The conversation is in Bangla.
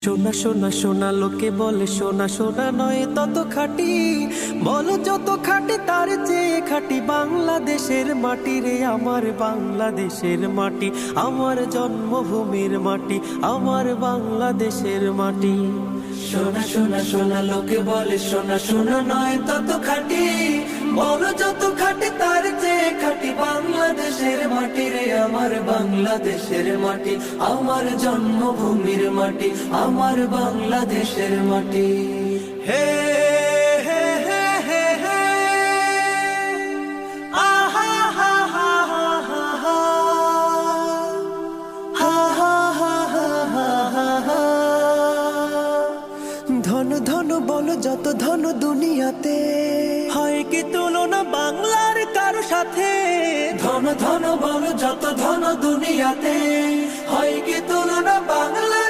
সোনা সোনা সোনা লোকে বলে সোনা সোনা নয় তত খাঁটি, বলো যত খাঁটি তার চেয়ে খাঁটি বাংলাদেশের মাটি রে, আমার বাংলাদেশের মাটি, আমার জন্মভূমির মাটি, আমার বাংলাদেশের মাটি। সোনা সোনা সোনা লোকে বলে সোনা সোনা নয় তত খাঁটি, বলো যত খাঁটি তার চেয়ে খাঁটি বাংলাদেশের মাটি রে, আমার বাংলাদেশের মাটি, আমার জন্মভূমির মাটি, আমার বাংলাদেশের মাটি। হে হে হে হে হে আহা হা হা হা হা হা হা হা হা হা হা। ধন ধন বলো যত ধন দুনিয়াতে, হয় কি তুলনা বাংলার কারো সাথে? ধন ধন বলো যত ধন দুনিয়াতে, হয় কি তুলনা বাংলা